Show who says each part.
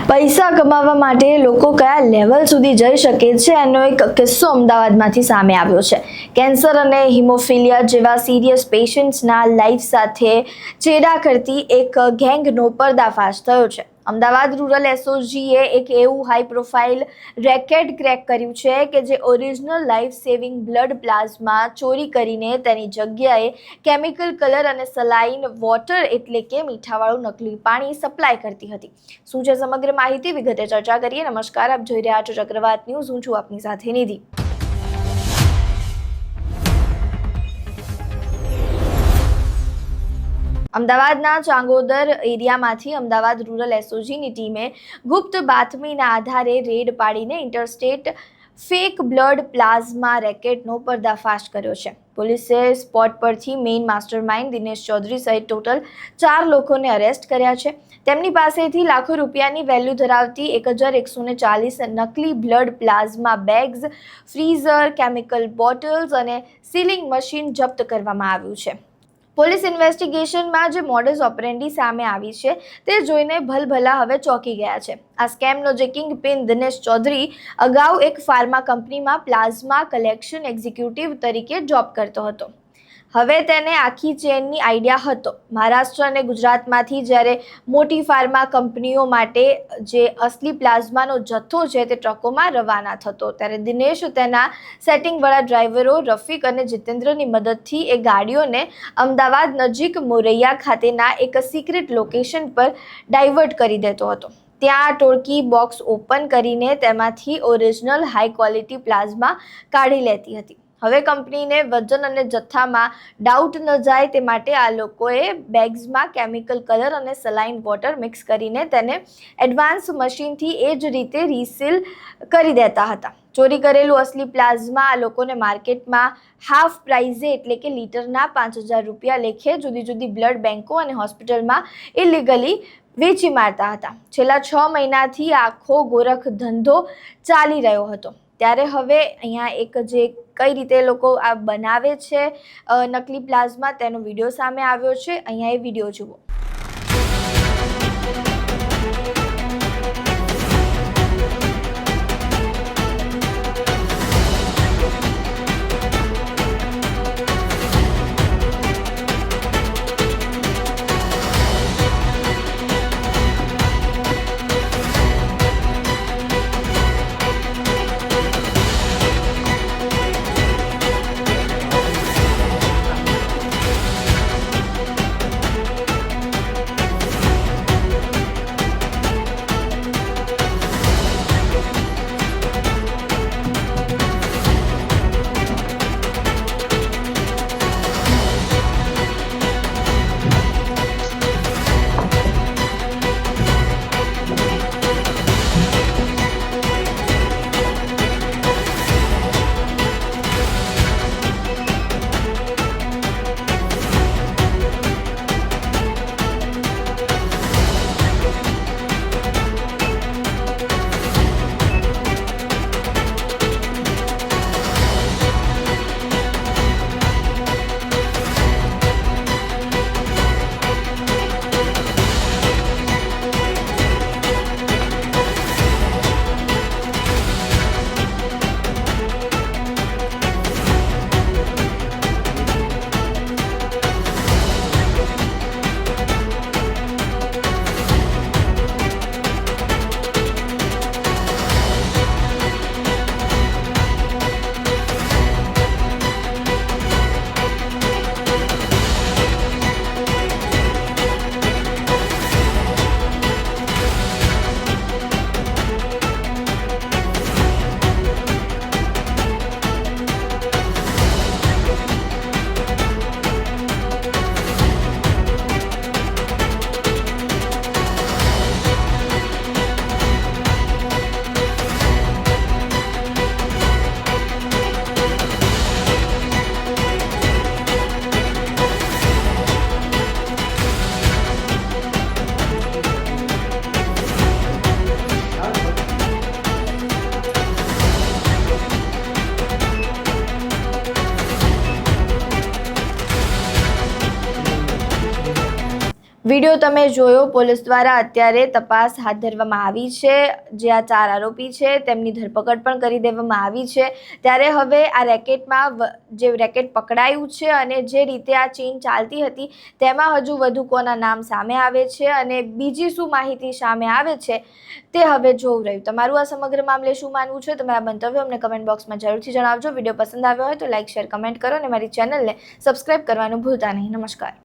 Speaker 1: પૈસા કમાવા માટે લોકો કયા લેવલ સુધી જઈ શકે છે એનો એક કિસ્સો અમદાવાદમાંથી સામે આવ્યો છે। કેન્સર અને હિમોફિલિયા જેવા સિરિયસ પેશન્ટ્સના લાઈફ સાથે ચેડા કરતી એક ગેંગનો પર્દાફાશ થયો છે। અમદાવાદ રૂરલ એસઓજીએ એક એવું હાઈ પ્રોફાઇલ રેકેટ ક્રેક કર્યું છે કે જે original life saving blood plasma ચોરી કરીને તેની જગ્યાએ કેમિકલ કલર અને સલાઇન વોટર એટલે કે મીઠાવાળું નકલી પાણી સપ્લાય કરતી હતી। શું છે સમગ્ર માહિતી વિગતે ચર્ચા કરીએ। નમસ્કાર, આપ જોઈ રહ્યા છો ચક્રવાત ન્યૂઝ। હું છું આપની સાથે નિધિ। અમદાવાદના ચાંગોદર એરિયામાંથી અમદાવાદ રૂરલ એસઓજીની ટીમે ગુપ્ત બાતમીના આધારે રેડ પાડીને ઇન્ટરસ્ટેટ ફેક બ્લડ પ્લાઝમા રેકેટનો પર્દાફાશ કર્યો છે। પોલીસે સ્પોટ પરથી મેઇન માસ્ટરમાઇન્ડ દિનેશ ચૌધરી સહિત ટોટલ 4 લોકોને અરેસ્ટ કર્યા છે। તેમની પાસેથી લાખો રૂપિયાની વેલ્યુ ધરાવતી 1140 નકલી blood plasma bags, freezer, chemical bottles અને સીલિંગ મશીન જપ્ત કરવામાં આવ્યું છે। પોલીસ ઇન્વેસ્ટિગેશનમાં જે મોડસ ઓપરેન્ડી સામે આવી છે તે જોઈને ભલભલા હવે ચોંકી ગયા છે। આ સ્કેમનો જે કિંગ પિન દિનેશ ચૌધરી અગાઉ એક ફાર્મા કંપનીમાં પ્લાઝમા કલેક્શન એક્ઝિક્યુટિવ તરીકે જોબ કરતો હતો। હવે તેને આખી ચેનની આઈડિયા હતો। મહારાષ્ટ્ર અને ગુજરાતમાંથી જ્યારે મોટી ફાર્મા કંપનીઓ માટે જે અસલી પ્લાઝમાનો જથ્થો છે તે ટ્રકોમાં રવાના થતો, ત્યારે દિનેશ તેના સેટિંગવાળા ડ્રાઈવરો રફીક અને જીતેન્દ્રની મદદથી એ ગાડીઓને અમદાવાદ નજીક મોરૈયા ખાતેના એક સિક્રેટ લોકેશન પર ડાયવર્ટ કરી દેતો હતો। ત્યાં ટોળકી બોક્સ ઓપન કરીને તેમાંથી ઓરિજિનલ હાઈ ક્વોલિટી પ્લાઝમા કાઢી લેતી હતી। હવે કંપનીને વજન અને જથ્થામાં ડાઉટ ન જાય તે માટે આ લોકોએ બેગ્સમાં કેમિકલ કલર અને સલાઇન વોટર મિક્સ કરીને તેને એડવાન્સ મશીનથી એ જ રીતે રીસીલ કરી દેતા હતા। ચોરી કરેલું અસલી પ્લાઝમા આ લોકોને માર્કેટમાં હાફ પ્રાઇઝે એટલે કે લીટરના 5000 રૂપિયા લેખે જુદી જુદી બ્લડ બેન્કો અને હોસ્પિટલમાં ઇલીગલી વેચી મારતા હતા। છેલ્લા 6 મહિનાથી આખો ગોરખ ધંધો ચાલી રહ્યો હતો। ત્યારે હવે અહીંયા એક જે કઈ રીતે લોકો આ બનાવે છે નકલી પ્લાઝમા તેનો વિડીયો સામે આવ્યો છે। અહીંયા એ વિડીયો જુઓ। વિડીયો તમે જોયો. પોલીસ દ્વારા અત્યારે તપાસ હાથ ધરવામાં આવી છે. જે આ 4 આરોપી છે તેમની ધરપકડ પણ કરી દેવામાં આવી છે. ત્યારે હવે આ રેકેટમાં જે રેકેટ પકડાયું છે અને જે રીતે આ ચેઇન ચાલતી હતી તેમાં હજુ વધુ કોના નામ સામે આવે છે અને બીજી શું માહિતી સામે આવે છે તે હવે જોવું રહ્યું. તમારું આ સમગ્ર મામલે શું માનવું છે? તમારા મંતવ્યો અમને કમેન્ટ બોક્સમાં જરૂરથી જણાવજો. વિડીયો પસંદ આવ્યો હોય તો લાઇક, શેર, કમેન્ટ કરો અને મારી ચેનલને સબસ્ક્રાઇબ કરવાનું ભૂલતા નહીં. નમસ્કાર.